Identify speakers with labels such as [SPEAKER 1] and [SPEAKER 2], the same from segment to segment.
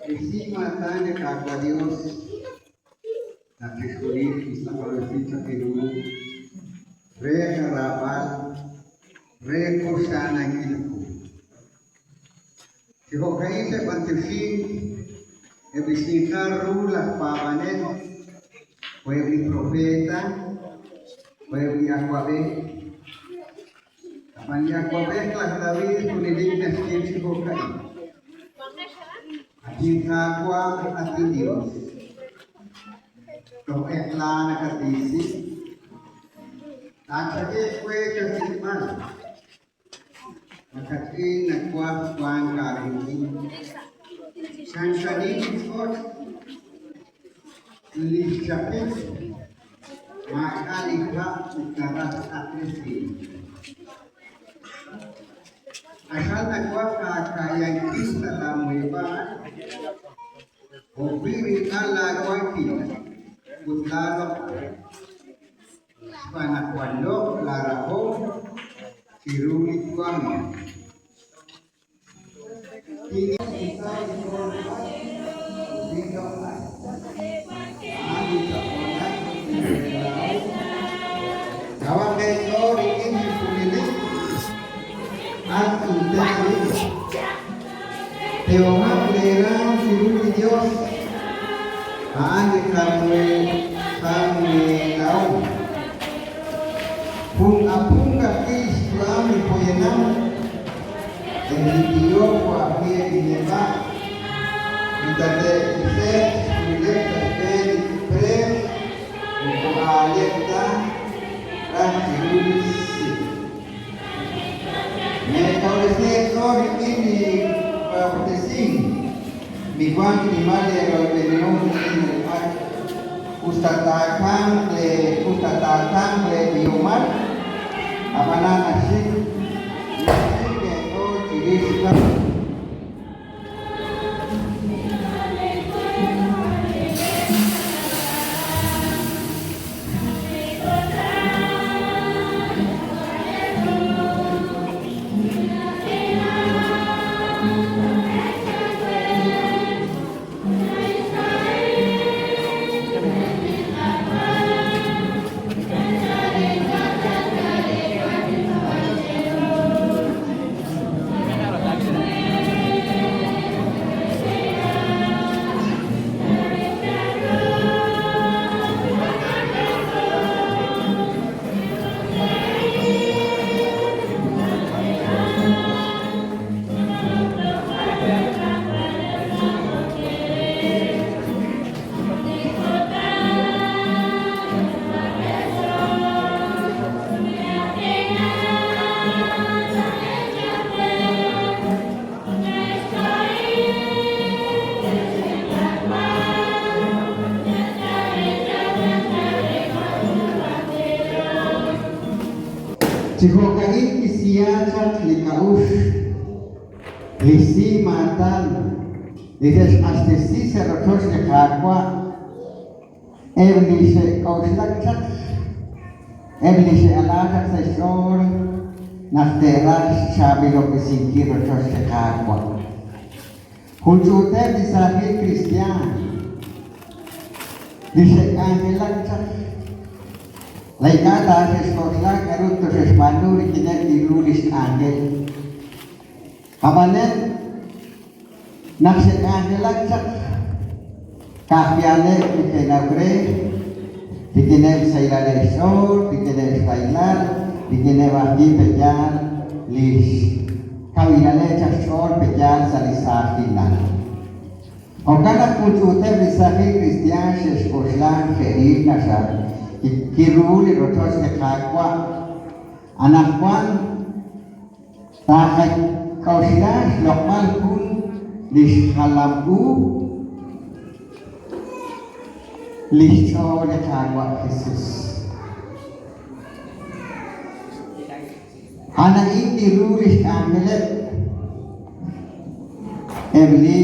[SPEAKER 1] Encima de Cagua Dios, la Trisculí, la Palestina Perú, Re Carabal, Re Kursana Kilku. Si Hokai se Pantushi, e bisnicar rula pavanet, puebli profeta, puebli aquabe. Kapan aquabe kelas David kulidik nasib si Hokai. Ating aqua ating Dios. Kau ekla nakatisi, tak sakit kue kesiman. Nakati nakwa kuan karini. Sang kadi ikut lisapin, maka lihat utara atrisi. Asal nakwa kakayang kita tamuiban, opiri ala kuakin. Putlalo, panakwalo, laraho, sirulit kuami. Ini kita dikorban, dikorban. Kawan itu ini pulih, aku jadi. Teoma pulera sirulit Dios. Ani kami tahu pun apung kaki Islam di Poyenam dan video kuahnya di Neba kita terlihat sulit terjadi prem untuk aleta rahimulisi. Mereka oleh ini berpersing. Miguan di mana yang berbentuk ini ustadz le biomat apa nasi yang ciri Cihokai kisiacat likaus lisi matan lides astesi serotos nekakwa evlise kauslakcak evlise alakak sesor nakteras sabilo kesingkir rotos nekakwa hujute disahil Kristian dise angelakcak Laikata seskolah karutus sespandu dikira dirulis angel. Kapanen naksek angel lacak kafiane dikena bre dikena sailale sor dikena sailar dikena wahdi pejan lis kawinane cakor pejan salisakinan. Okana kucute bisahi Kristian seskolah kiri nasar. Kiruli rotos nekakwa anakwan takat kausilas lokmal pun dishalamku listo nekakwa Yesus anak ini rulis amelet evli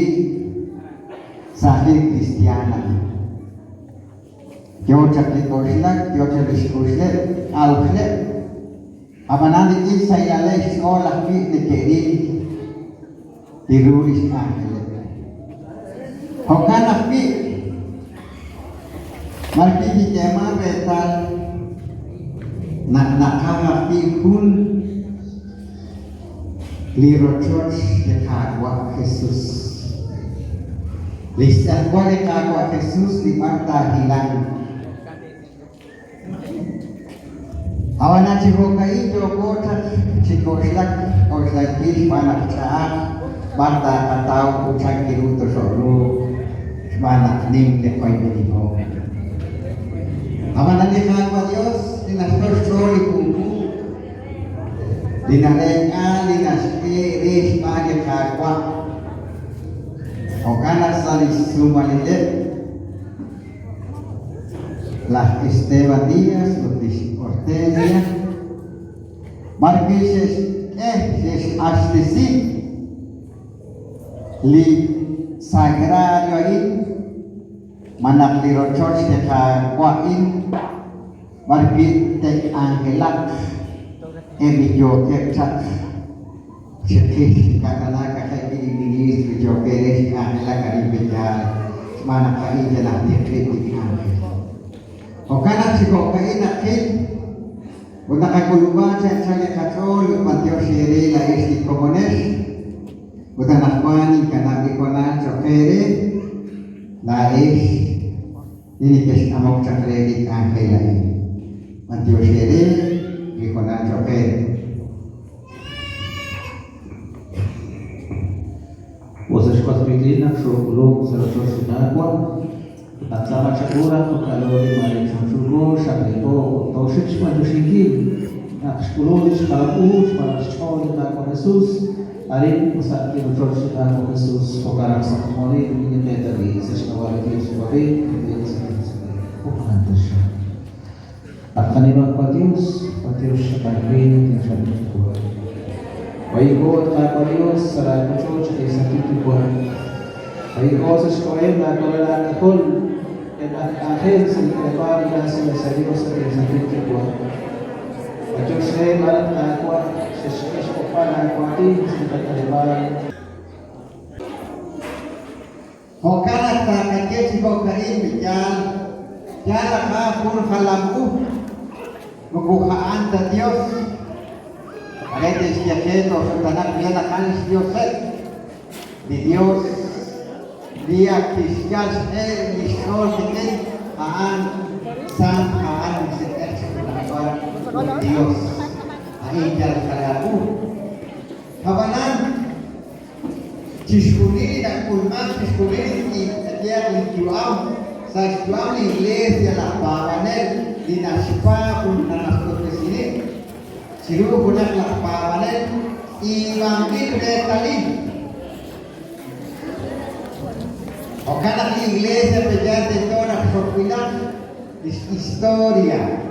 [SPEAKER 1] sahih Kristiana Yo cakli koslak, yo cakli koslak, alslak. Apa nanti ini saya leh sekolah di negeri dirulis angel. Hokanak ki marki di tema betal nak ki pun liro church de kagwa Jesus lisan kwa de kagwa Jesus di parta hilang awana chiho kai jo kota chiho slak o slaki panak cha parta atau ucak kiru to solo panak nim de koi biniho awana de kagwa Dios di nastor soli kuku dinareka dinaski pagi kagwa okana salis sumalide las Esteban Díaz Ortiz Ortelia Marqués es astesi li sagrario ahí manak liro church de kagwa in Marqués te angelak Emilio Kepchak Chekih kakana kakak ini video keres angela kari bejar mana kari jalan dia kritik angel okana chiko kai nakin una kakuluba chachale kachol matio shere la esti komones una nakwani kanabi konan chokere la es ini kes amok chakredi angel la matio shere Ikonan choker.
[SPEAKER 2] Vocês quatro meninas, o logo será d'água. Tanzama chakura, kalori mari chanchugo, shakrebo, toshich majushiki. Nakskulodis kalabus, malachchol na con Jesus. Arin usaki no church na con Jesus, pokarak sa mori, ini betari, sa shawari Dios babe, ini sa Dios. Akan Dios Shabarin, Shabarin Tuhan. Baikot kata Dios, sarai Church ay sakit Tuhan. Baikot sa sekolah na kalala nakol, at akhir sa ikapari na sa Dios ay sakit Tuhan. At Diyos ay malat na akwa, sa sekolah na akwati, sa ikapari.
[SPEAKER 1] Hokanak takatnya si bokain bijan, jala kapur halamku. Membukaan ke Dios ada di setiap saudara dia akan Dios di Dios dia kisah misol kita aan sang aan sekitar Dios ajar kalaku kawanan diskusi dan kulman diskusi dia menjual saya jual iglesia la pavanel dinaspa un nasto sini siru budak la pavanel iwangi de tali okana iglesia pejar de toda propiedad historia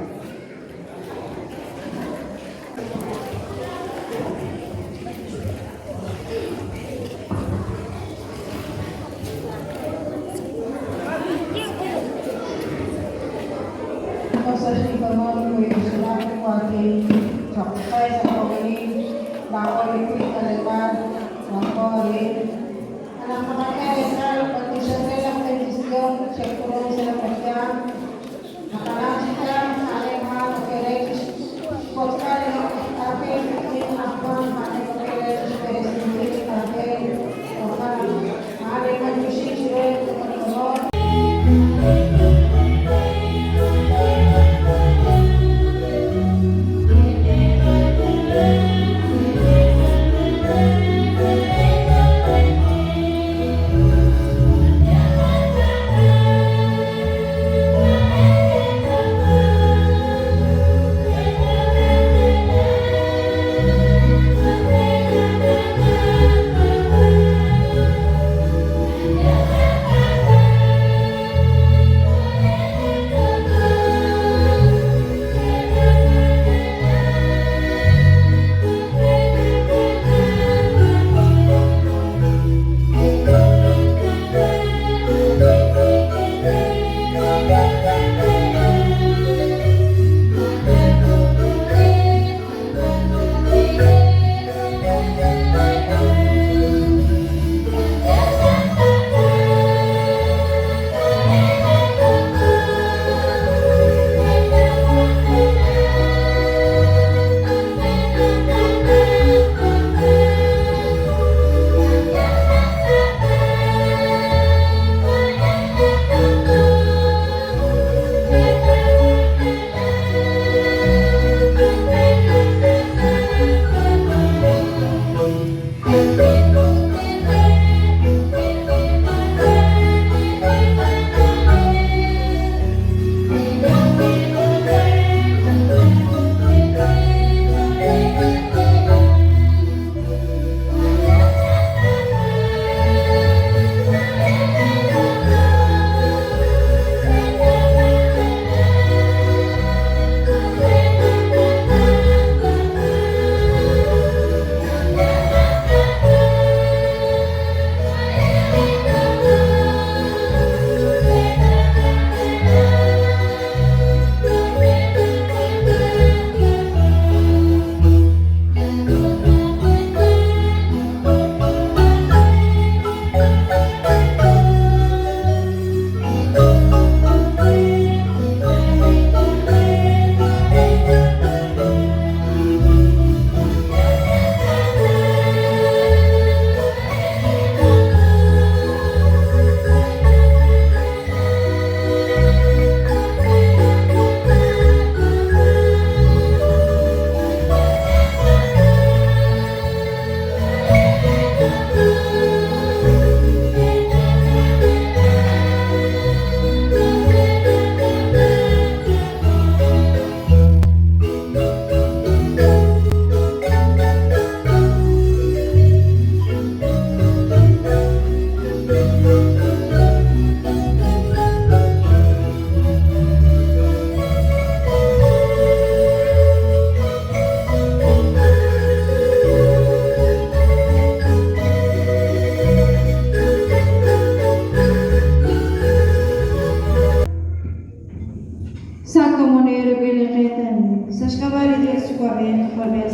[SPEAKER 3] bien jueves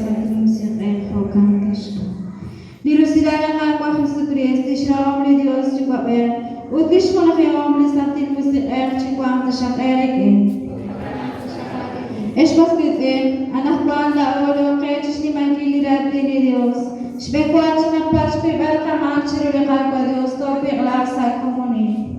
[SPEAKER 3] en Jocantes. Dirusilaran aqua Jesucristo, Shalom de Dios, Chiquaber, Utkish Monafiom, Lisantin Musit Air, Chiquam, the Shak Eric. Esposquete, Anahban, la Oro, Kretsch, Nimaki, de Dios, Shbequat, Napash, Pibelka, Manchir, Regalpa, Dios, Topic, Larsa, Comuni.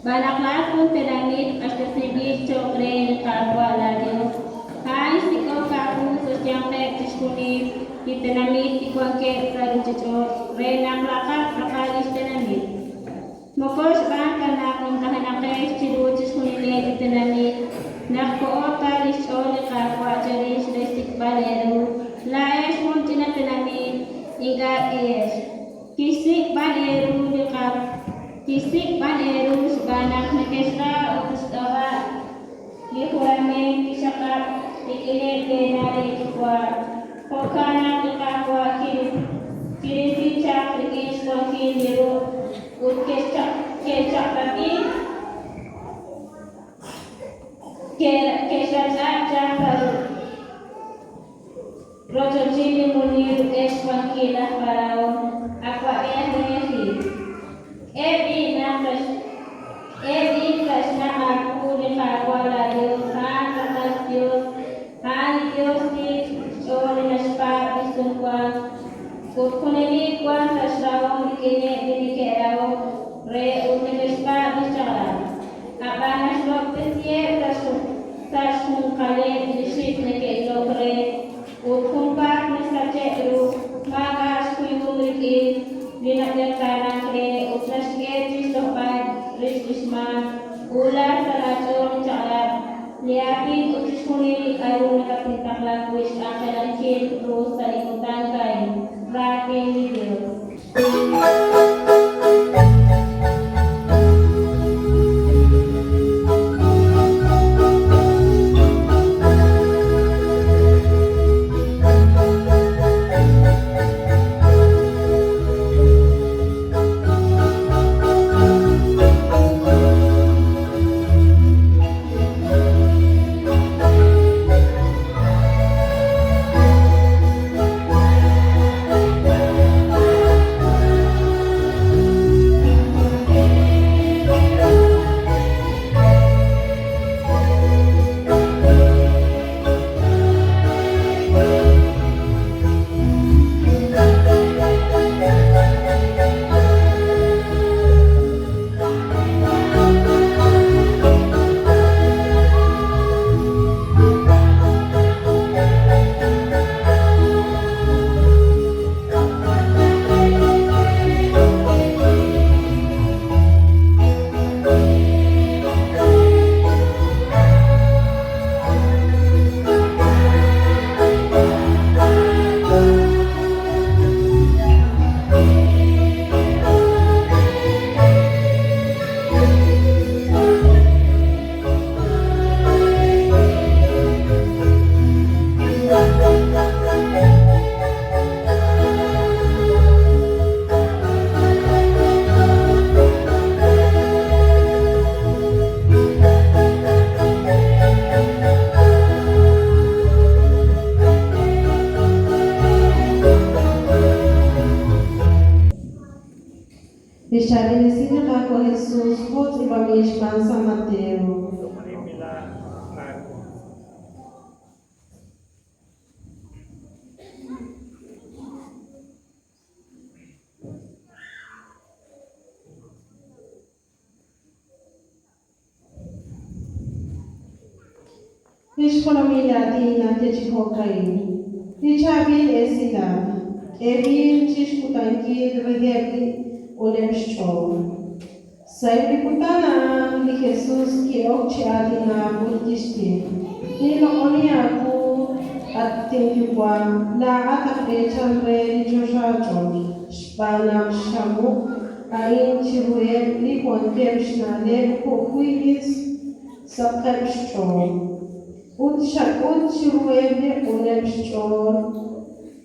[SPEAKER 4] Balaklah pun tenangit hasta seguir chokre kapwa ladio. Hai siko kapu sosyang nek diskuni tenamit ikwake sarujucho renang lakat rakalis tenamit. Mokos ban kanak ng kahanake chiru diskuni nek tenamit. Nakpo talis ole kapwa jaris lestik baleru. Laes mun tenamit iga es. Kisik baleru di kap. Kisik baneru sebanyak nekesra utus dawa lihurame kisakap ikine kenari tukwa kokana tukakwa kiri picak rikis kokin biru utkecak tapi kesacak baru rojo jini munir eswankilah paraun apa nehi Ebi kasna aku di kakwa ladio han atas Dios di ole naspa isungkwa kuneni kwa tasrawo dikene dinikerawo re une naspa bicara apa nasro pesie tasun kale disit neke lokre kumpa nasace ru magas kuimuliki Dinaknya tanah kre utras kecil sopan risma ular teracun calat liatin utus kunili ayu nakapintang lakuis angkalan kil terus salikutan kain rakin video.
[SPEAKER 5] Esperanza Mateo. Nishkonomila dina techihokai. Nichabil esila. Evil chishkutanki regebi olemshchov. Saibikutana ni Jesus ki okchi adina bultishti. Nilo oni aku atinkyukwa la atak echamre lichoshacho. Shpanam shamu ain chirue li konkemshnale kuhuis sakemshchov. Utshrueble olemshchov.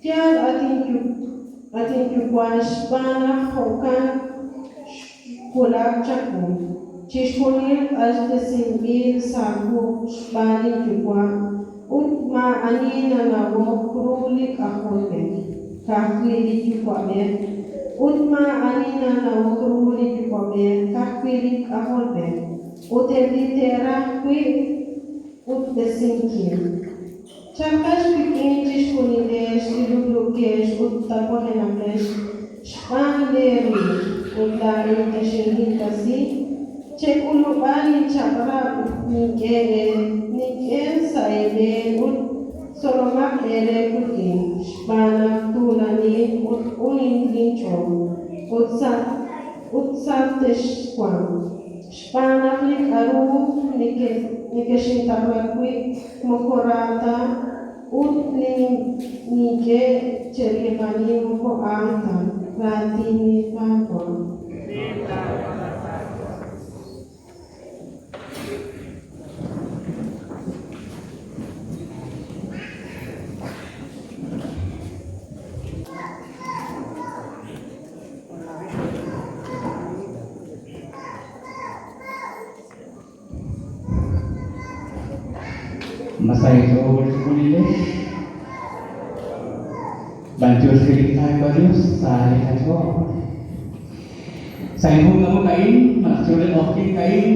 [SPEAKER 5] Tial atinkyukwa shpana hokan kulak chaku. Chishkonil ashtesimbil saku shpani kyukwa. Utma anina nawo krulik aholbe. Kakwili kyukwa be. Utma anina nawo krulik kyukwa be. Kakwili aholbe. Utelitera kwi utbesinkin. Chakash pikintish kunidesh, ilublukesh, uttakohenakesh, shpanderi, uttarin teshingitasi, chekulubani chakra niken saibe, solomak ere kutin, shpanak tulani, unindrincho, utsatesh kwan. Spanaklik aru nikeshintakrakwi mokorata ut nike cherikani moko anta ratini papon.
[SPEAKER 6] Masaya itu bersyukur banjur cerita Dios sehari aja. Saya pun kamu kain, maksudnya oke kain.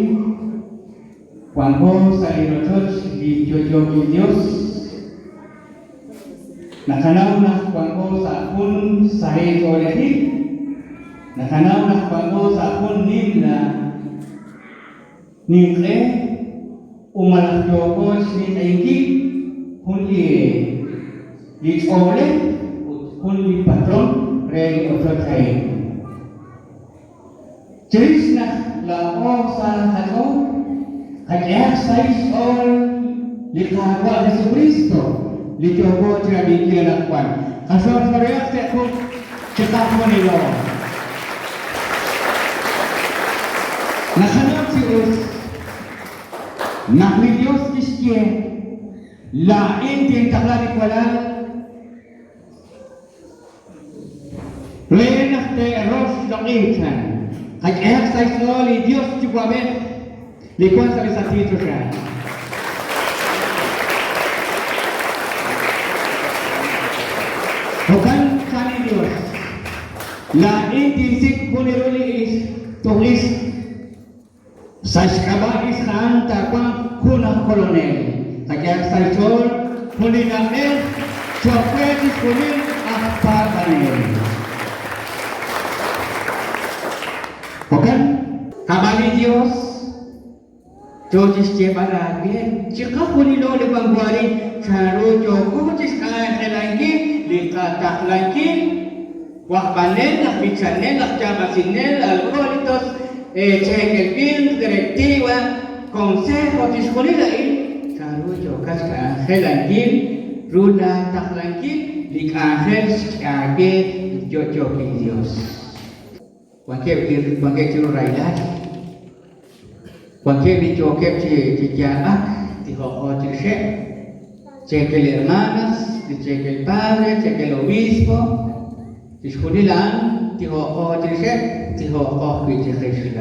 [SPEAKER 6] Wangko saya rojos di jojo Dios. Nakanaw na wangko sa pun saya oleh nakanaw na wangko sa pun nila ningre umalah jogos ni tinggi hunli di oleh hunli patron rei otro kai Krishna la osa hago kaya sais ol likagwa Yesus Kristo lijogo jadi kilakwan kasor korea tekuk cetak menilo nakanap sius Nak Dios kiskie lain din taklari kwalal Lenak te ros lakitan kaya sa isoli Dios juga ben likuan sa bisa tito siya bukan kani Dios lain din sik puniruli is tulis sa skabais kaan takwang kunang kolonel. Kaya sa isol, huli namin, chokwe diskunin apa kanil. Bukan? Kabali Dios, Jojis Jebara, jika huli lo di bangguari, charo joko jis kaya lagi, likatak lagi, wah panen, lah picanen, lah jamasinen, alkoholitos, cheque el bill, directiva, consejo disponible, caro yo casca ángel angin, runa taklangin, lik ángel skage yo Dios. Cualquier chiro railar, cualquier bicho que chiquiac, dijo o cheque el hermanas, cheque el padre, cheque el obispo, disponible, dijo o dijo oh bicho Jesús.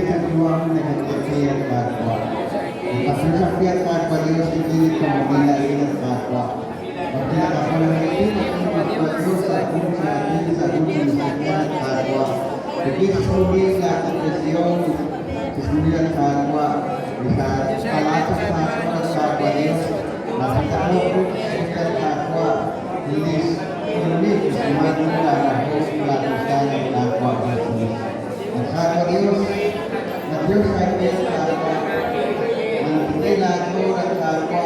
[SPEAKER 1] sa luwang na nagkakiyat kapwa. Ipasasakiyat kapwa Diyos ikilit ka magdalain at kapwa. Pag kinakapalangitin at magpapatyo sa kung sa atin sa kung sa at kapwa. Ikisugi sa atresyon, isuli at kapwa. Palatas kapwa at kapwa Diyos. Nakita mo kung sa kapwa. Ilis, magmula na po lakusan ang kapwa Diyos. Ang kapwa Diyos, na Diyos ay Diyos kapwa. Mantinay lato at kapwa.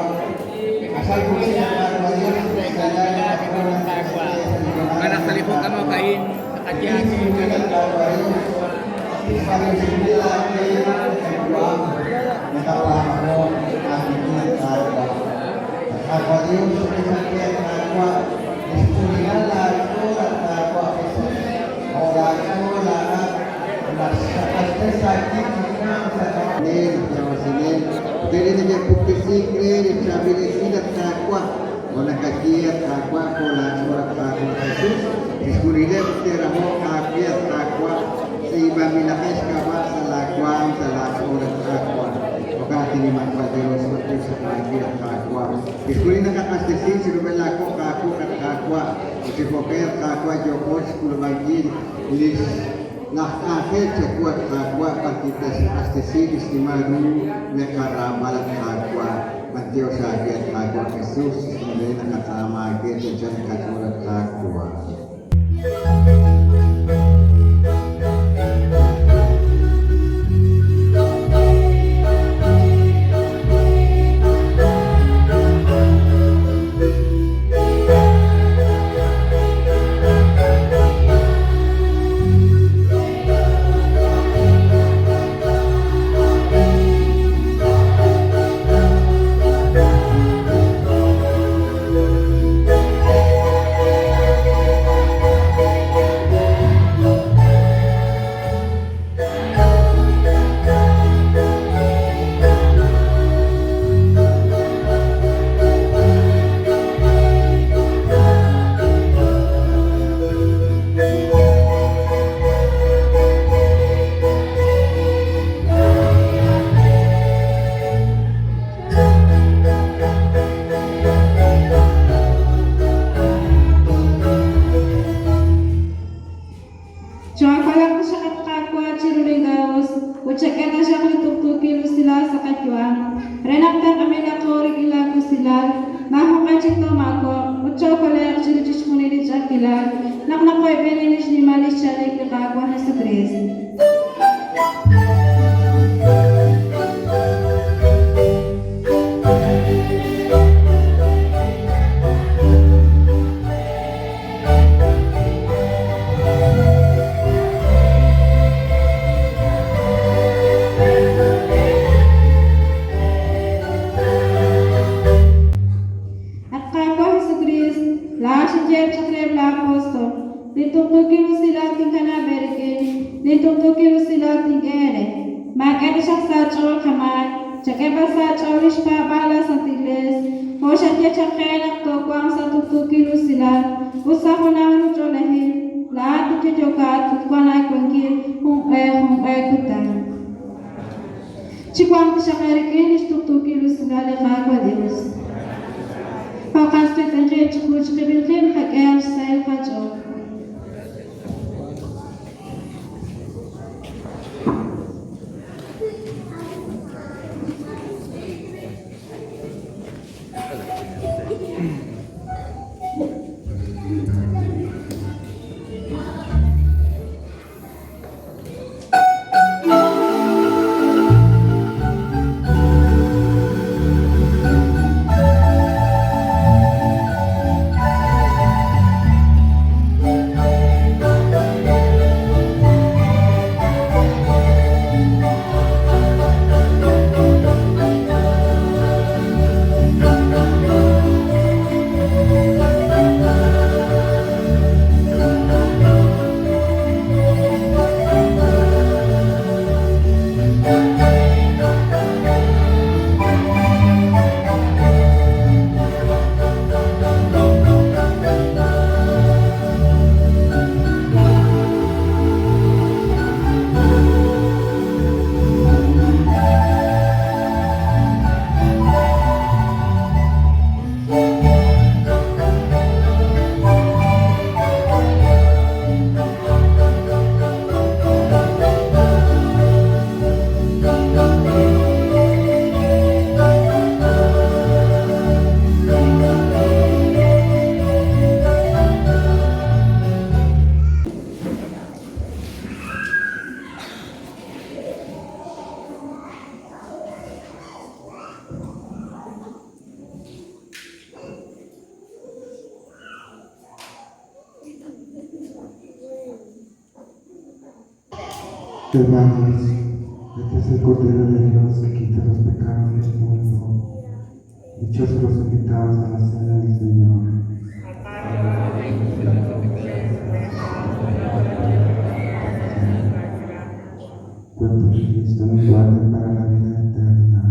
[SPEAKER 1] Asal po siya kapwa Diyos, sa lalim at po ng kapwa.
[SPEAKER 6] Anak sa lihok ano kain sa kadyan.
[SPEAKER 1] Ang kapwa Diyos, isang sinila kayo at kapwa. Nakapama mo ang aking kapwa. Ang kapwa Diyos, isang kaya kapwa. Ispulihan lato at kapwa. Orang itu larat merasakan sakit senang sekali sama sini. Jadi dia bukti sikre dia sambil tidak takwa. Orang kaki takwa pola surat takwa Yesus. Iskulilah teramo kaki takwa. Seiba milakes kabar salakwa salakwa takwa. Maka ini makwa Deus seperti sekali takwa. Iskulilah kakastesi sudah laku kaku takwa. Isipoker takwa Joko sepuluh bagi lis nah akhir cekuat takwa kita astesi istimaru nekaramal takwa Mateo sahaja takwa Yesus sebenarnya kata mage tujuan kata takwa.
[SPEAKER 7] Te damos, este es el Cordero de Dios que quita los pecados del mundo. Dichosos los invitados a la cena del Señor. Cuerpo de Cristo nos guarde para la vida eterna.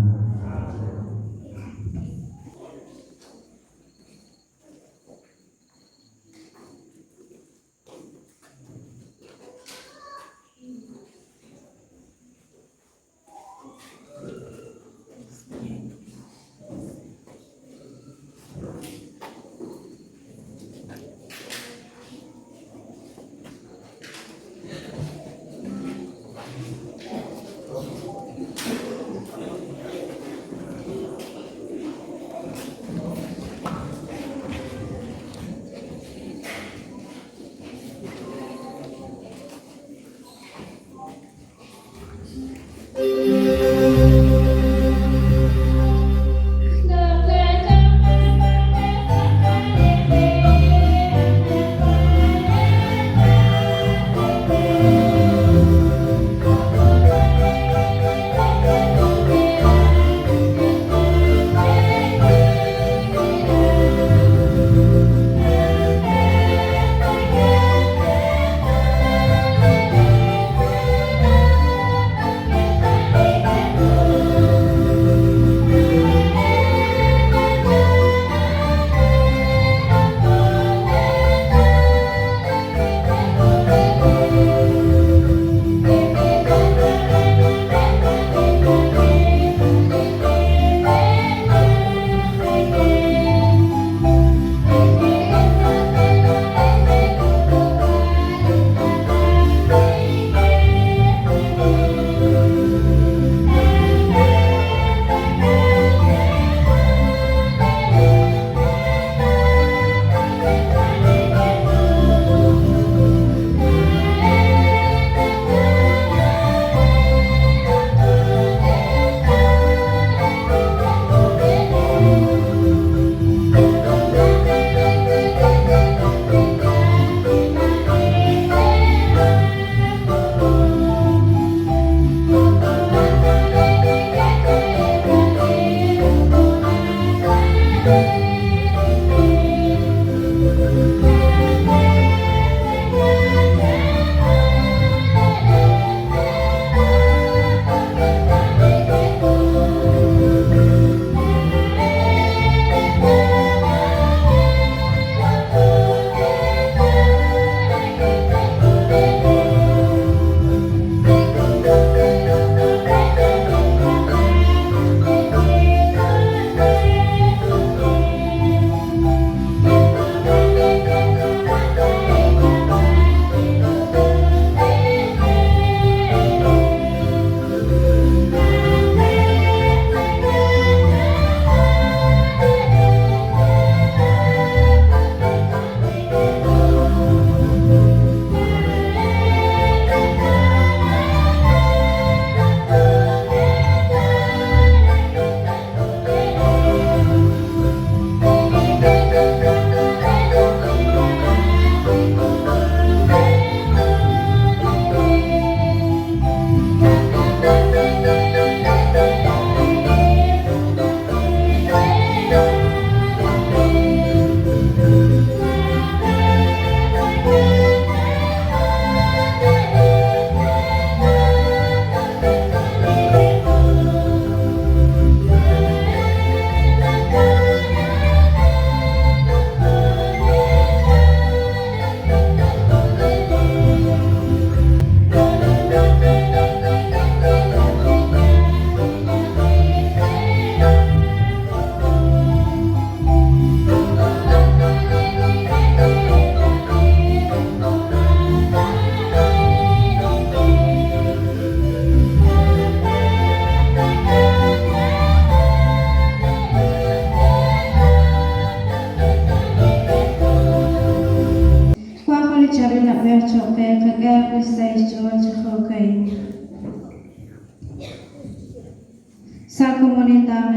[SPEAKER 3] Sa comunidad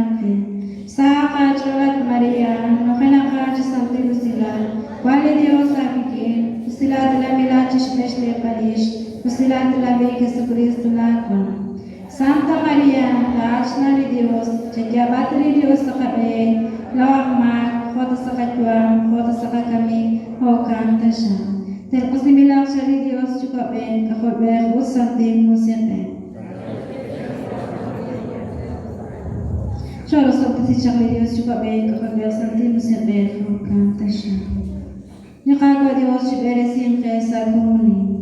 [SPEAKER 3] sa kaculat Maria, no kanaka santi sila, wali Dios akikin, sila dalam milatis mesle palish, Pusilat la Virgen Jesucristo nakon. Santa Maria, la Achna de Dios, Chajabat de Dios Sakabe, Lawak Mak, Foto Sakatuam, Foto Sakakami, Hokan Tasha. Terpos nimilang siya de Dios Chukabe, Kakolbe, Usantin, Musiabe. Choro Sopti si Chak de Dios Chukabe, Kakolbe, Usantin, Musiabe, Hokan Tasha. Nyakagwa Dios Chibere Simke sa Kumuni.